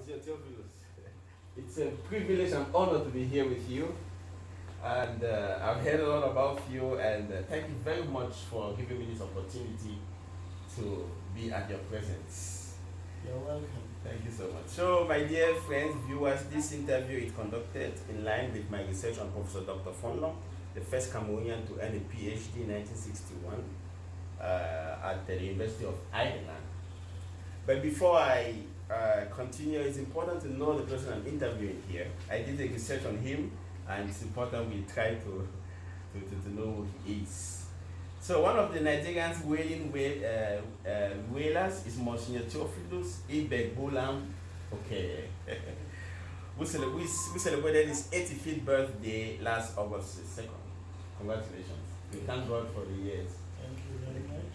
Monsieur Theophilus. It's a privilege and honor to be here with you. And I've heard a lot about you, and thank you very much for giving me this opportunity to be at your presence. You're welcome. Thank you so much. So, my dear friends, viewers, this interview is conducted in line with my research on Professor Dr. Fonlon, the first Cameroonian to earn a PhD in 1961 at the University of Ireland. But before I continue, it's important to know the person I'm interviewing here. I did a research on him, and it's important we try to know who he is. So one of the Nigerians whaling whalers is Msgr Theophilus Okere, who celebrated his 85th birthday last August 2nd. Congratulations. We thank God for the years. Thank you very much.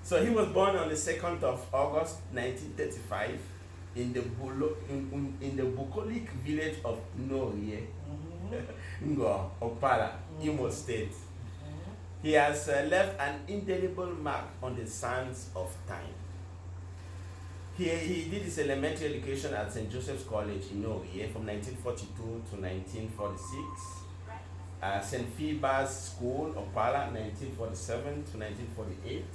So he was born on the 2nd of August 1935 in the bucolic village of Norie, Opala, Imo State. He has left an indelible mark on the sands of time. He did his elementary education at St. Joseph's College in Norie from 1942 to 1946. St. Phoebe's School, Opala, 1947 to 1948.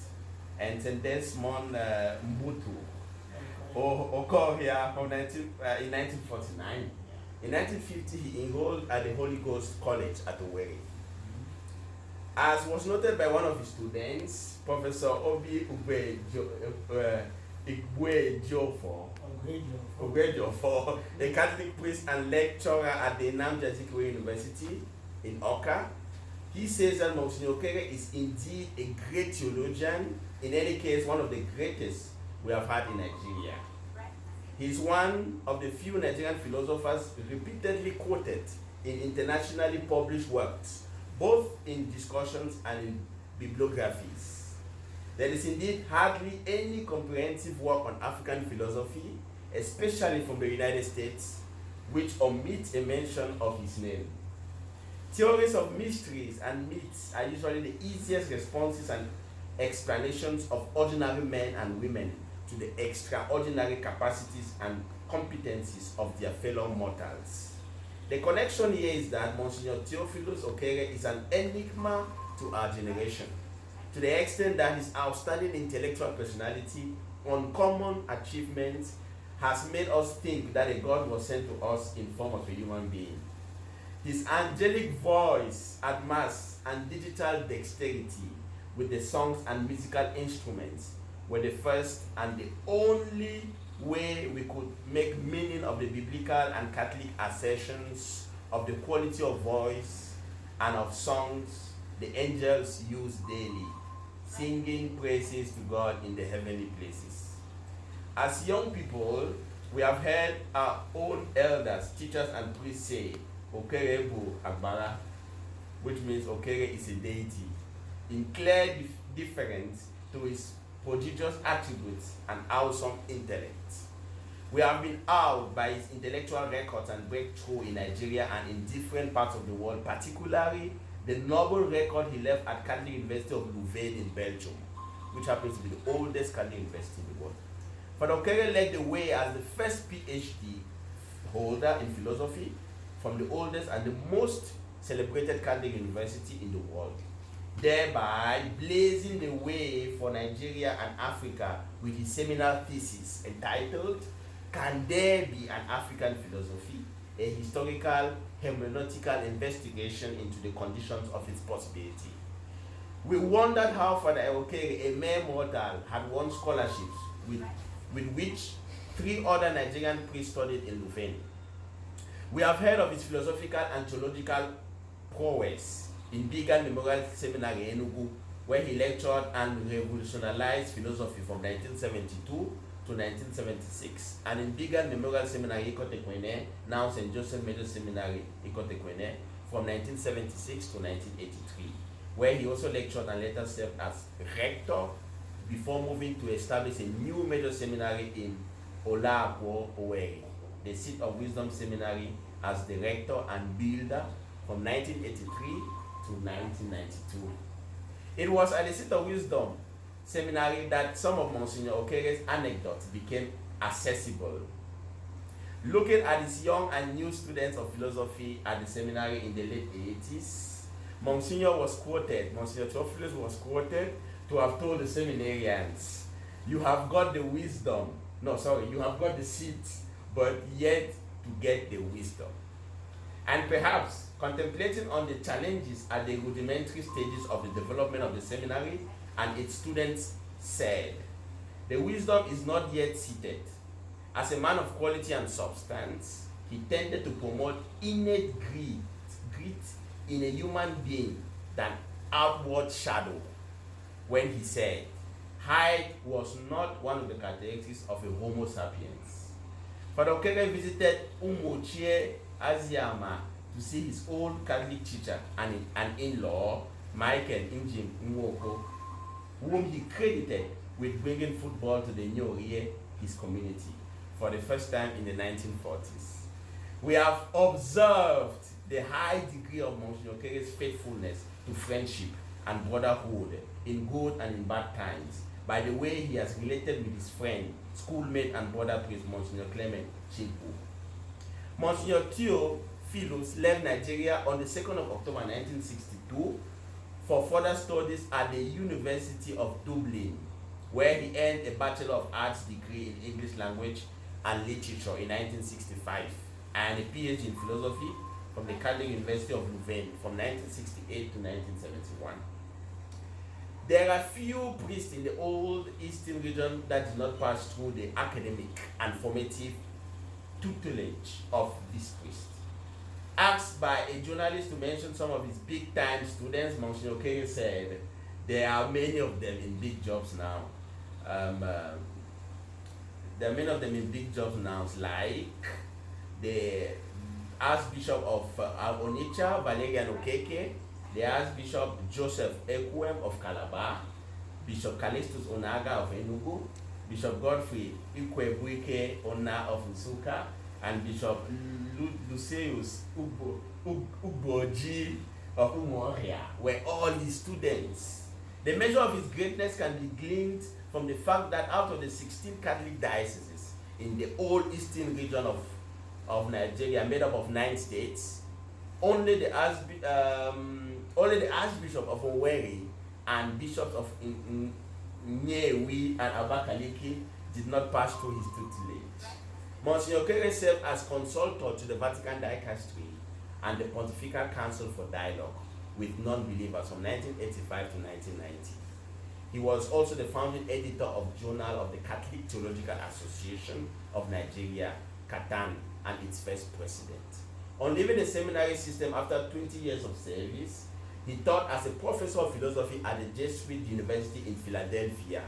And St. Desmond Mbutu, Okere from in 1949. In 1950, he enrolled at the Holy Ghost College at Owerri. As was noted by one of his students, Professor Obi Igwebuike, a Catholic priest and lecturer at the Ekuwem University in Okeke, he says that Msgr Okere is indeed a great theologian, in any case, one of the greatest we have had in Nigeria. He is one of the few Nigerian philosophers repeatedly quoted in internationally published works, both in discussions and in bibliographies. There is indeed hardly any comprehensive work on African philosophy, especially from the United States, which omits a mention of his name. Theories of mysteries and myths are usually the easiest responses and explanations of ordinary men and women to the extraordinary capacities and competencies of their fellow mortals. The connection here is that Msgr Theophilus Okere is an enigma to our generation, to the extent that his outstanding intellectual personality, uncommon achievements, has made us think that a God was sent to us in form of a human being. His angelic voice at mass and digital dexterity with the songs and musical instruments were the first and the only way we could make meaning of the biblical and Catholic assertions of the quality of voice and of songs the angels use daily, singing praises to God in the heavenly places. As young people, we have heard our own elders, teachers, and priests say, Okere bu Agbara, which means Okere is a deity, in clear difference to his prodigious attributes and awesome intellect. We have been awed by his intellectual records and breakthrough in Nigeria and in different parts of the world, particularly the noble record he left at Catholic University of Louvain in Belgium, which happens to be the oldest Catholic university in the world. Father Okere led the way as the first PhD holder in philosophy from the oldest and the most celebrated Catholic university in the world, thereby blazing the way for Nigeria and Africa with his seminal thesis entitled, Can There Be an African Philosophy? A Historical Hermeneutical Investigation into the Conditions of Its Possibility. We wondered how Father Okere, a mere mortal, had won scholarships with which 3 other Nigerian priests studied in Louvain. We have heard of his philosophical and theological prowess in Bigan Memorial Seminary in Enugu, where he lectured and revolutionized philosophy from 1972 to 1976, and in Bigan Memorial Seminary Ekuwem, now St. Joseph Major Seminary Ekuwem, from 1976 to 1983, where he also lectured and later served as rector before moving to establish a new major seminary in Owerri, the seat of Wisdom Seminary, as the rector and builder from 1983 to 1992. It was at the seat of Wisdom Seminary that some of Msgr Okere's anecdotes became accessible. Looking at his young and new students of philosophy at the seminary in the late 80s, Monsignor Theophilus was quoted to have told the seminarians, you have got the wisdom, you have got the seat, but yet to get the wisdom. And perhaps contemplating on the challenges at the rudimentary stages of the development of the seminary and its students said, the wisdom is not yet seated. As a man of quality and substance, he tended to promote innate grit in a human being than outward shadow when he said, height was not one of the characteristics of a Homo sapiens. Father Okeke visited Umuahia, Aziama, to see his old Catholic teacher and in-law, Michael Injim Nwoko, whom he credited with bringing football to the Nyorie, his community, for the first time in the 1940s. We have observed the high degree of Monsignor Okere's faithfulness to friendship and brotherhood in good and in bad times by the way he has related with his friend, schoolmate and brother priest Monsignor Clement Chimpu. Monsignor Theophilus left Nigeria on the 2nd of October 1962 for further studies at the University of Dublin, where he earned a Bachelor of Arts degree in English language and literature in 1965 and a PhD in philosophy from the Catholic University of Louvain from 1968 to 1971. There are few priests in the old Eastern region that did not pass through the academic and formative tutelage of this priest. Asked by a journalist to mention some of his big-time students, Monsignor Okere said, there are many of them in big jobs now. There are many of them in big jobs now, like the Archbishop of Onitsha, Valerian Okeke, the Archbishop Joseph Ekuwem of Calabar, Bishop Callistus Onaga of Enugu, Bishop Godfrey Igwebuike Onah of Nsukka, and Bishop Lucius Ugorji of Umuahia were all his students. The measure of his greatness can be gleaned from the fact that out of the 16 Catholic dioceses in the old Eastern region of Nigeria, made up of 9 states, only the Archbishop of Owerri and bishops of Nyewi and Abakaliki did not pass through his tutelage. Monsignor Okere served as consultor to the Vatican Dicastery and the Pontifical Council for Dialogue with non-believers from 1985 to 1990. He was also the founding editor of Journal of the Catholic Theological Association of Nigeria, Catan, and its first president. On leaving the seminary system after 20 years of service, he taught as a professor of philosophy at the Jesuit University in Philadelphia,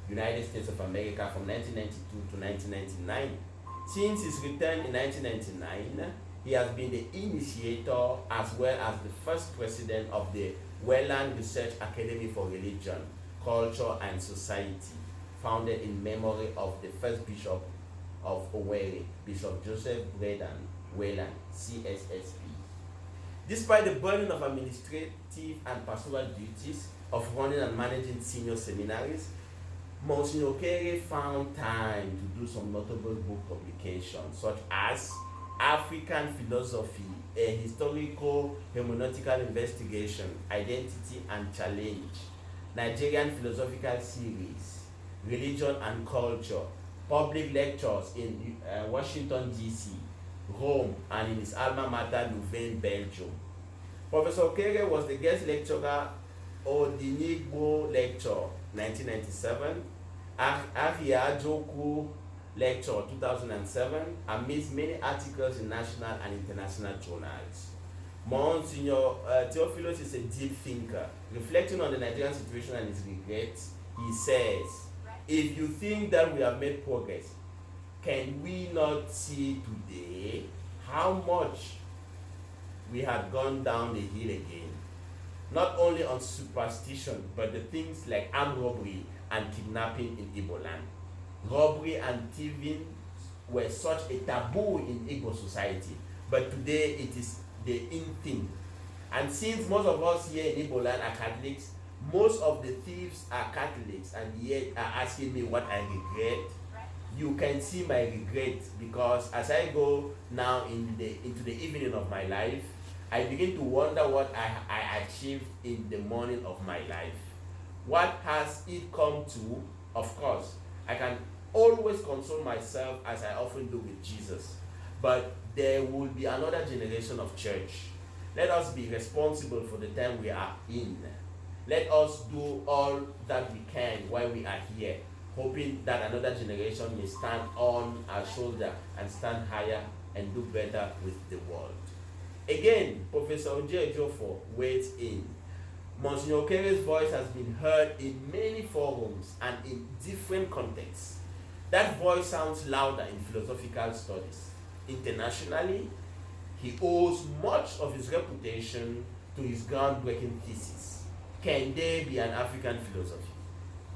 United States of America from 1992 to 1999. Since his return in 1999, he has been the initiator as well as the first president of the Welland Research Academy for Religion, Culture and Society, founded in memory of the first bishop of Owerri, Bishop Joseph Bredan Welland, CSSP. Despite the burden of administrative and pastoral duties of running and managing senior seminaries, Monsignor Okere found time to do some notable book publications, such as African Philosophy, a historical hermeneutical investigation, identity and challenge, Nigerian philosophical series, religion and culture, public lectures in Washington, D.C., Rome, and in his alma mater, Louvain, Belgium. Professor Okere was the guest lecturer of the Igbo Lecture, 1997, Ahiajoku Lecture, 2007, amidst many articles in national and international journals. Monsignor Theophilus is a deep thinker. Reflecting on the Nigerian situation and his regrets, he says, if you think that we have made progress, can we not see today how much we have gone down the hill again? Not only on superstition, but the things like armed robbery and kidnapping in Igbo land. Robbery and thieving were such a taboo in Igbo society, but today it is the in thing. And since most of us here in Igbo land are Catholics, most of the thieves are Catholics, and yet are asking me what I regret. you can see my regret, because as I go now into the evening of my life, I begin to wonder what I achieved in the morning of my life. What has it come to? Of course, I can always console myself, as I often do, with Jesus. But there will be another generation of church. Let us be responsible for the time we are in. Let us do all that we can while we are here, hoping that another generation may stand on our shoulder and stand higher and do better with the world. Again, Professor Ejiofor weighs in. Monsignor Okere's voice has been heard in many forums and in different contexts. That voice sounds louder in philosophical studies. Internationally, he owes much of his reputation to his groundbreaking thesis, Can There Be an African Philosophy?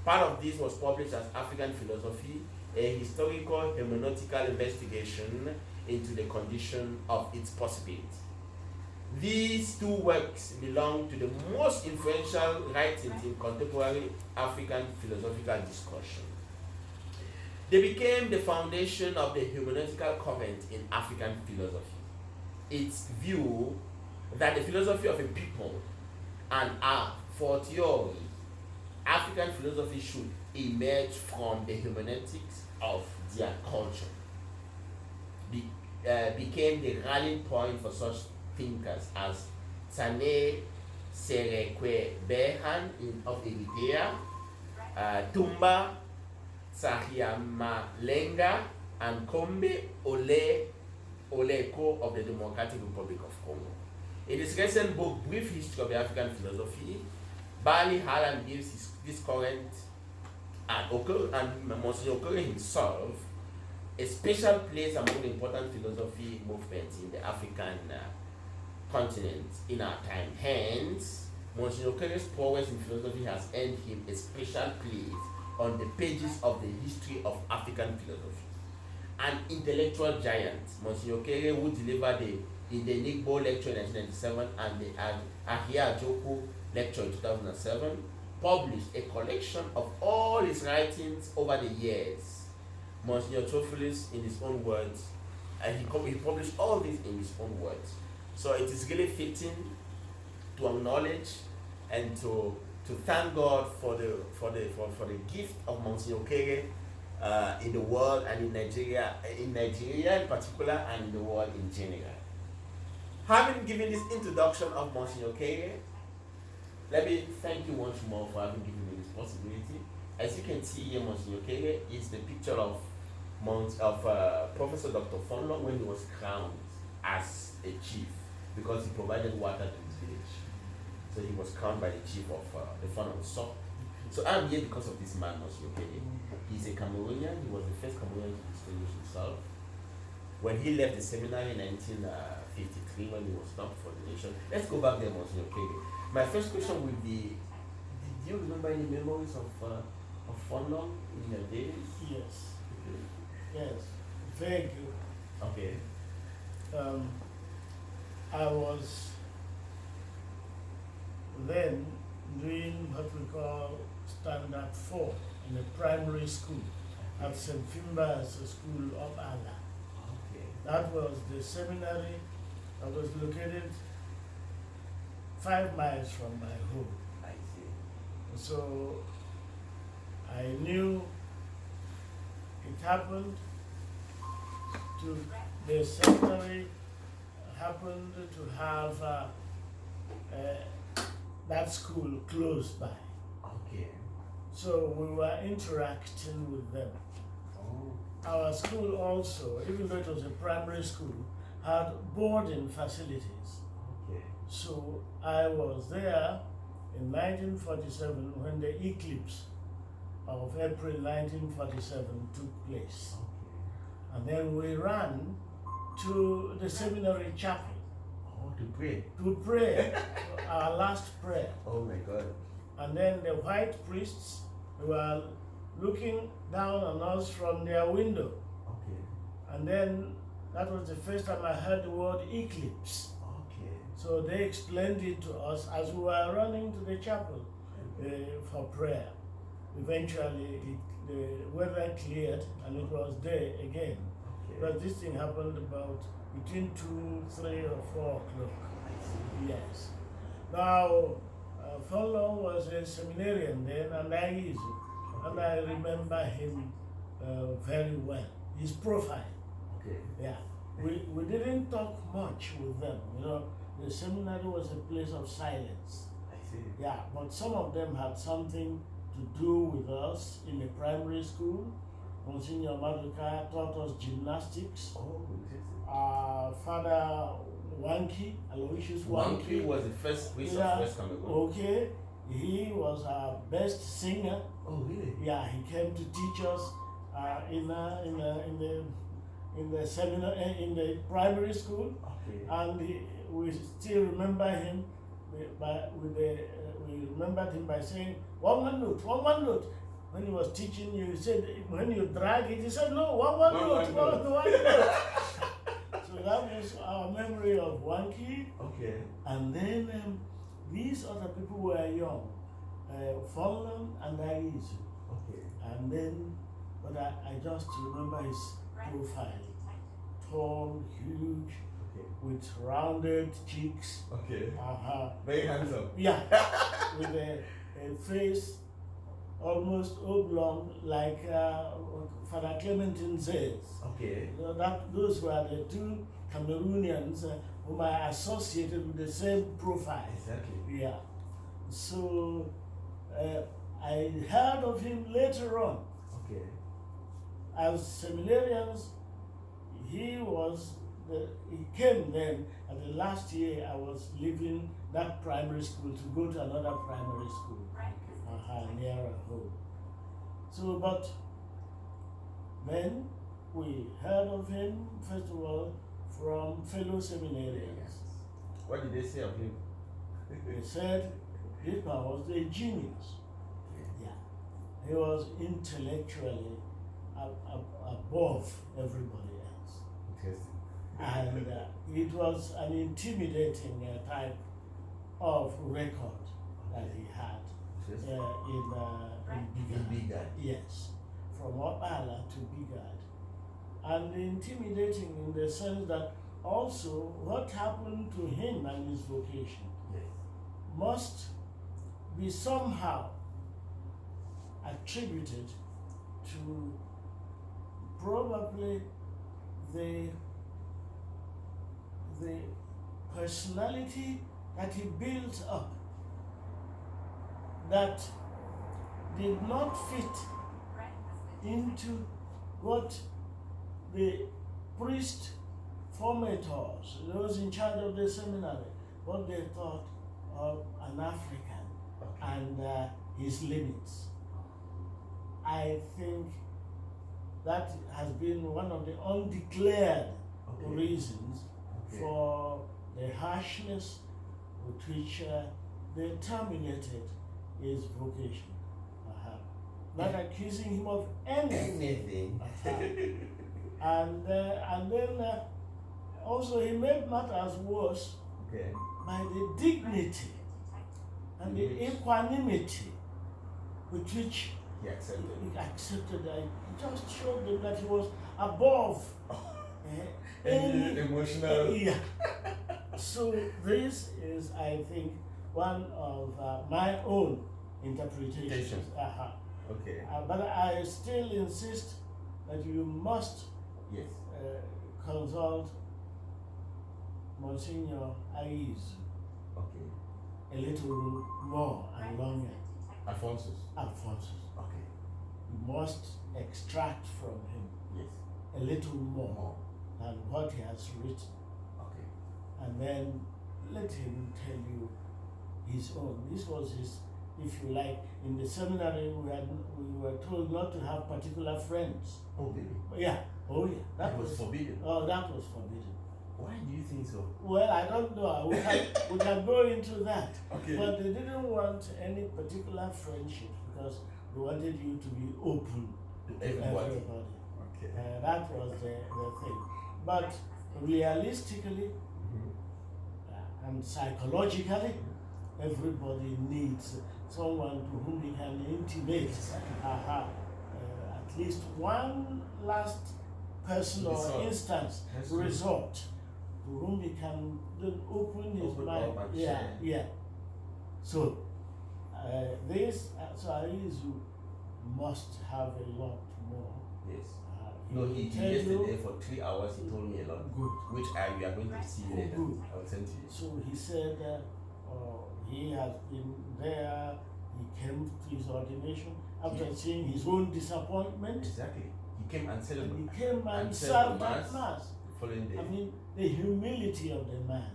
Part of this was published as African Philosophy, a historical hermeneutical investigation into the condition of its possibility. These two works belong to the most influential writings in contemporary African philosophical discussion. They became the foundation of the hermeneutical current in African philosophy. Its view that the philosophy of a people and a fortiori African philosophy should emerge from the hermeneutics of their culture became the rallying point for such thinkers as Tsane Serekwe-Behan of Eritrea, Tumba Tsahiamalenga, and Kombe Oleko of the Democratic Republic of Congo. In his recent book, Brief History of the African Philosophy, Barney Harlan gives this current and Monsignor Okere himself a special place among the important philosophy movements in the African continent in our time. Hence, Monsignor Okere's prowess in philosophy has earned him a special place on the pages of the history of African philosophy. An intellectual giant, Monsignor Okere, who delivered the Nigbo lecture in 1997 and the Ahia Joko lecture in 2007, published a collection of all his writings over the years. Monsignor Theophilus, in his own words, and he published all this in his own words. So it is really fitting to acknowledge and to thank God for the gift of Monsignor Okere in the world and in Nigeria in particular, and in the world in general. Having given this introduction of Monsignor Okere, let me thank you once more for having given me this possibility. As you can see here, Monsignor Okere is the picture of Professor Dr. Fonlon when he was crowned as a chief, because he provided water to his village. So he was crowned by the chief of the Fonlon. So I'm here because of this man, Monsignor Okere. He's a Cameroonian. He was the first Cameroonian to distinguish himself. When he left the seminary in 1953, when he was stopped for the nation. Let's go back there, Monsignor Okere. My first question would be, do you remember any memories of Fonlon in your days? Yes. Yes. Very good. Okay. I was then doing what we call Standard 4 in a primary school at St. Fimba's School of Onaga. Okay. That was the seminary that was located 5 miles from my home. I see. So I knew it happened to the seminary happened to have that school close by. Okay. So we were interacting with them. Oh. Our school also, even though it was a primary school, had boarding facilities. Okay. So I was there in 1947 when the eclipse of April 1947 took place. Okay. And then we ran to the seminary chapel. Oh, to pray. To pray, our last prayer. Oh my God. And then the white priests were looking down on us from their window. Okay. And then that was the first time I heard the word eclipse. Okay. So they explained it to us as we were running to the chapel for prayer. Eventually, the weather cleared and it was day again. Okay. But this thing happened about between 2, 3 or 4 o'clock. Yes. Now, Fonlon was a seminarian then, and and I remember him very well. His profile. Okay. Yeah. We didn't talk much with them. You know, the seminary was a place of silence. I see. Yeah, but some of them had something to do with us in the primary school. Monsignor Maduka taught us gymnastics. Oh, interesting. Father Wanki, Aloysius Wanki, was the first priest of West Cameroon. Okay, he was our best singer. Oh, really? Yeah, he came to teach us in the seminar in the primary school. Okay. And we still remember him we remembered him by saying one note. When he was teaching you, he said, when you drag it, he said, no, one note. So that was our memory of Wanki. Okay. And then these other people were young, Fonlon and Aizu. Okay. And then, but I just remember his profile. Tall, huge, with rounded cheeks. Okay. Very handsome. Yeah. With a face almost oblong, like Father Clementine says. Okay. So those were the two Cameroonians whom I associated with the same profile. Exactly. Yeah. So I heard of him later on. Okay. As seminarians, he came then, and the last year I was leaving that primary school to go to another primary school nearer home. So, but then we heard of him, first of all, from fellow seminarians. What did they say of him? They said this man was a genius. Yeah. He was intellectually above everybody else. Interesting. And it was an intimidating type of record that he had in Bigad. Yes, from Opala to Bigad. And intimidating in the sense that also what happened to him and his vocation must be somehow attributed to probably the personality that he built up that did not fit into what the priest formators, those in charge of the seminary, what they thought of an African and his limits. I think that has been one of the undeclared reasons for the harshness with which they terminated his vocation. Not accusing him of anything. And then also he made matters worse by the dignity and the equanimity with which he accepted that. He just showed them that he was above any emotional. Yeah. So this is, I think, one of my own interpretations. But I still insist that you must consult Monsignor Aizu a little more and longer. Alphonsus. You must extract from him a little more than what he has written. And then let him tell you his own. This was his, if you like, in the seminary we were told not to have particular friends. Oh, really? Yeah. That was forbidden. Oh, that was forbidden. Why do you think so? Well, I don't know. We can go into that. But they didn't want any particular friendship because they wanted you to be open to everybody. That was the thing. But realistically and psychologically, everybody needs someone to whom he can intimate least one last person or instance, resort, to whom he can then open his mind. Yeah. So, this Saizu must have a lot more. Yes. No, he yesterday for 3 hours he told me a lot. Good. Which we are going to see later. Good. I will send to you. So he said he has been there, he came to his ordination after seeing his own disappointment. Exactly. He came and celebrated. He came and served at Mass. The following day. I mean, the humility of the man.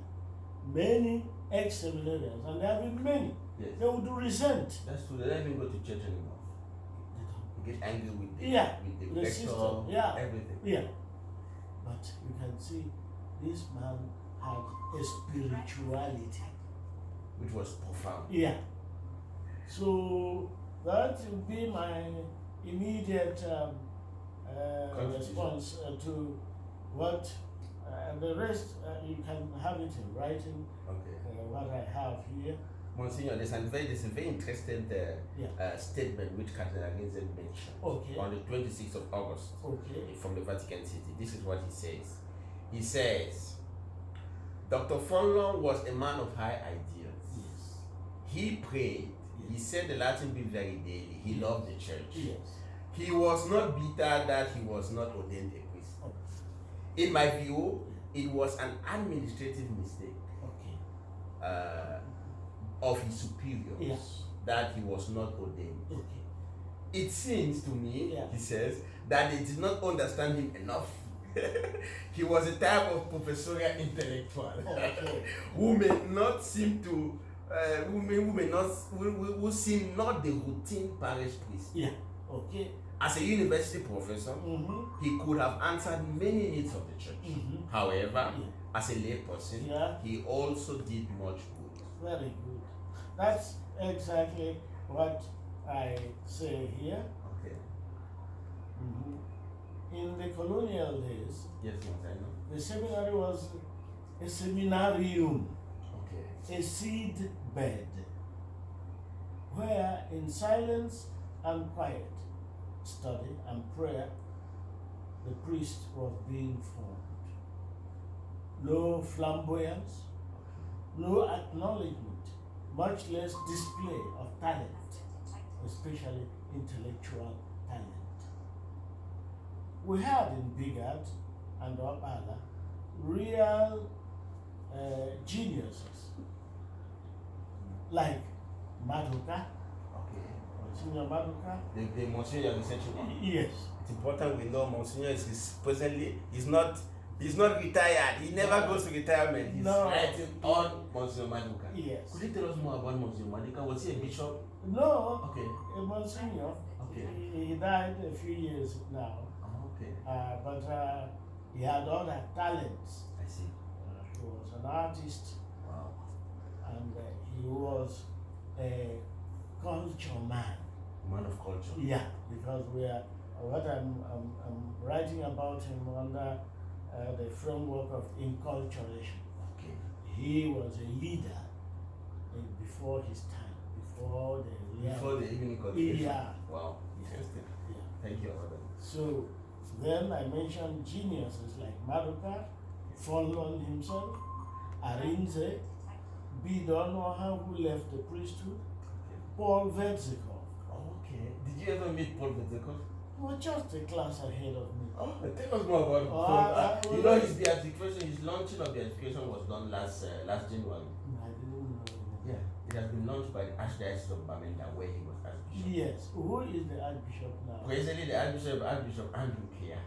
Many ex-seminarians, and there have been many, they would resent. That's true. They don't even go to church anymore. They get angry with the rector, system, everything. Yeah. But you can see this man had a spirituality. Which was profound. Yeah. So that would be my immediate response to what the rest you can have it in writing. Okay. What I have here. Monsignor, there's a very interesting statement which Cardinal Rinzen mentioned on the 26th of August from the Vatican City. This is what he says. He says, Dr. Fonlon was a man of high ideals. Yes. He prayed. Yes. He said the Latin Breviary daily. He loved the church. Yes. He was not bitter that he was not ordained a priest. In my view, it was an administrative mistake of his superiors that he was not ordained. It seems to me, he says, that they did not understand him enough. He was a type of professorial intellectual who may not seem to, who seem not the routine parish priest. As a university professor, he could have answered many needs of the church. However, as a lay person, he also did much good. Very good. That's exactly what I say here. In the colonial days, the seminary was a seminarium, a seed bed, where in silence and quiet, study and prayer, the priest was being formed. No flamboyance, no acknowledgement, much less display of talent, especially intellectual talent. We had in Bigad and Opala real geniuses like Maduka. Monsignor Maduka. The Monsignor is essential one. Yes. It's important we know Monsignor is presently he's not retired. He never goes to retirement. He's writing on Monsignor Maduka. Yes. Could you tell us more about Monsignor Maduka? Was he a bishop? No. A Monsignor. He died a few years now. But he had other talents. I see. He was an artist. Wow. And he was a culture man. Man of culture. Yeah, because what I'm writing about him under the framework of inculturation. He was a leader before his time, before the evening culturation. Yeah. Wow. Interesting. Yeah. Thank you, Father. So then I mentioned geniuses like Maduka, Fonlon himself, Arinze, Bidon Oha, who left the priesthood, Paul Vetzikov. Did you ever meet Paul Vetzikov? He was just a class ahead of me. Tell us more about Paul. You know, his beatification, his launching of beatification was done last January. I didn't know. Yeah, it has been launched by the Archdiocese of Bamenda, where he was Archbishop. Yes. Who is the Archbishop now? Presently, the Archbishop Andrew Kia.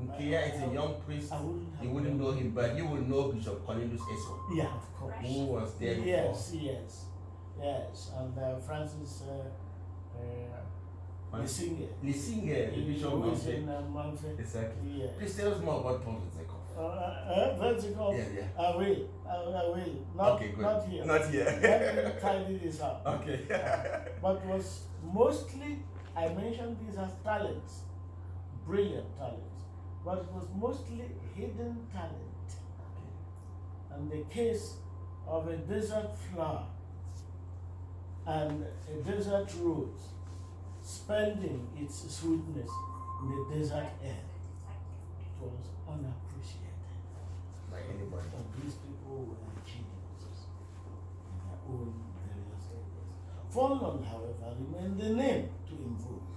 Nkia is a young priest. You wouldn't know him, but you will know Bishop Cornelius Eso. Yeah, of course. Who was there before. Yes. And Francis Lisinge, the Bishop of Manfe. Exactly. Yeah. Please tell us more about Paul Vetzikov. Vetzikov? Yeah. I will. Not here. Not here. Let me tidy this up. Okay. But was mostly, I mentioned these as talents, brilliant talents, but it was mostly hidden talent. And the case of a desert flower and a desert rose spending its sweetness in the desert air. It was unappreciated. By anybody. And these people were geniuses in their own various areas. Fonlon, however, remained the name to invoke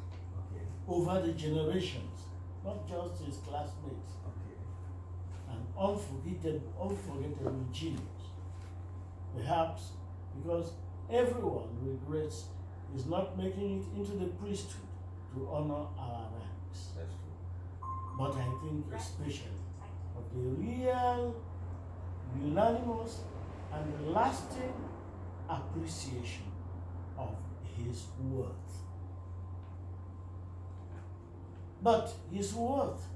over the generations, not just his classmates. An unforgettable genius. Perhaps because everyone regrets is not making it into the priesthood to honor our ranks. That's true. But I think especially of the real, unanimous, and lasting appreciation of his worth. But his worth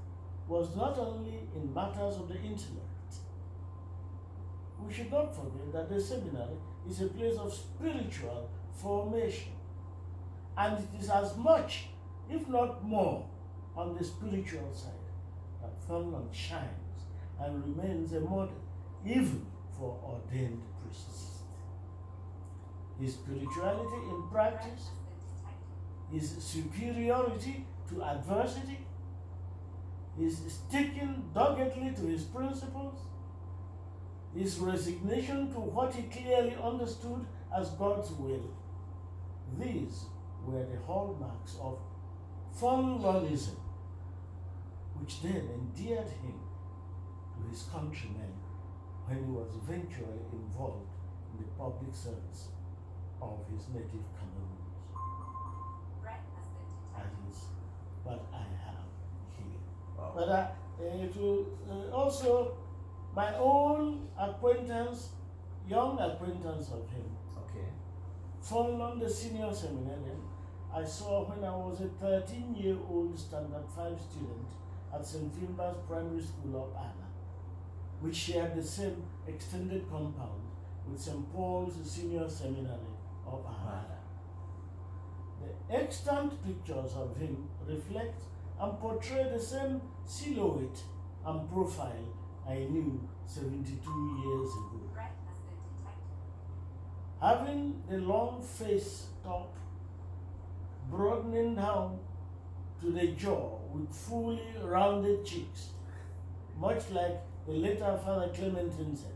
was not only in matters of the intellect. We should not forget that the seminary is a place of spiritual formation, and it is as much, if not more, on the spiritual side that Fonlon shines and remains a model even for ordained priests. His spirituality in practice, his superiority to adversity, his sticking doggedly to his principles, his resignation to what he clearly understood as God's will. These were the hallmarks of Fonlonism, which then endeared him to his countrymen when he was eventually involved in the public service of his native Cameroons. That is what I have here. Wow. But it will also my own acquaintance, young acquaintance of him, Fonlon, the senior seminarian, I saw when I was a 13-year-old Standard 5 student at St. Filbert's Primary School of Anna, which shared the same extended compound with St. Paul's Senior Seminary of Ahara. The extant pictures of him reflect and portray the same silhouette and profile I knew 72 years ago. Having the long face top broadening down to the jaw with fully rounded cheeks, much like the later Father Clementin said.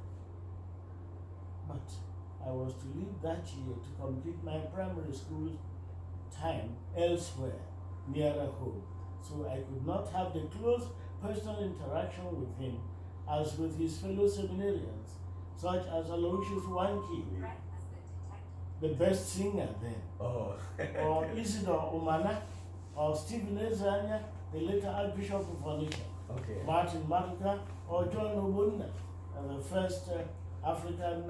But I was to leave that year to complete my primary school time elsewhere, nearer home, so I could not have the close personal interaction with him as with his fellow seminarians, such as Lucius, the best singer then, or Isidore Umana, or Stephen Ezanya, the later Archbishop of Onitsha, Martin Maruka, or John Obunda, the first African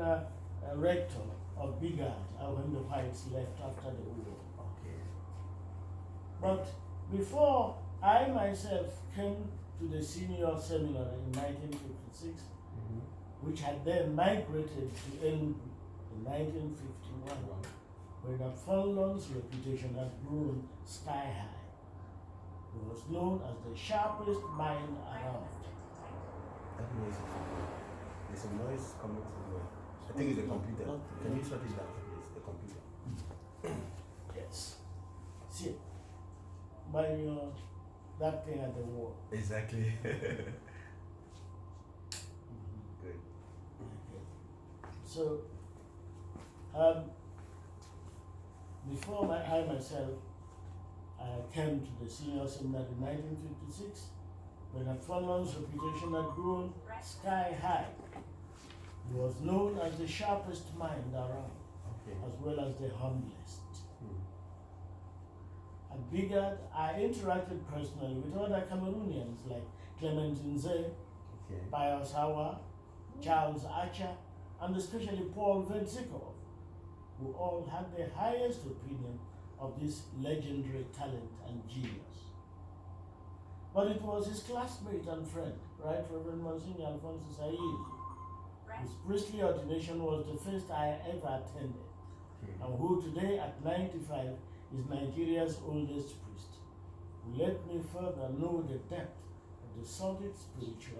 rector of Bigard when the whites left after the war. But before I myself came to the senior seminary in 1956, which had then migrated to Enugu in 1951, when the Fonlon's reputation had grown sky high. He was known as the sharpest mind around. That means there's some noise coming from there. I think it's the computer. Can you shut it down? It's the computer. Yes. See, by that thing at the wall. Exactly. Good. Okay. So, before I myself came to the senior seminary in 1956, when Fonlon's reputation had grown sky high, he was known as the sharpest mind around, as well as the humblest. At Bigard, I interacted personally with other Cameroonians like Clement Nze, Pius Hawa, Charles Archer, and especially Paul Vedzikov, who all had the highest opinion of this legendary talent and genius. But it was his classmate and friend, Right Reverend Monsignor Alphonsus Ayizi, whose priestly ordination was the first I ever attended, and who today at 95 is Nigeria's oldest priest, who let me further know the depth of the solid spiritual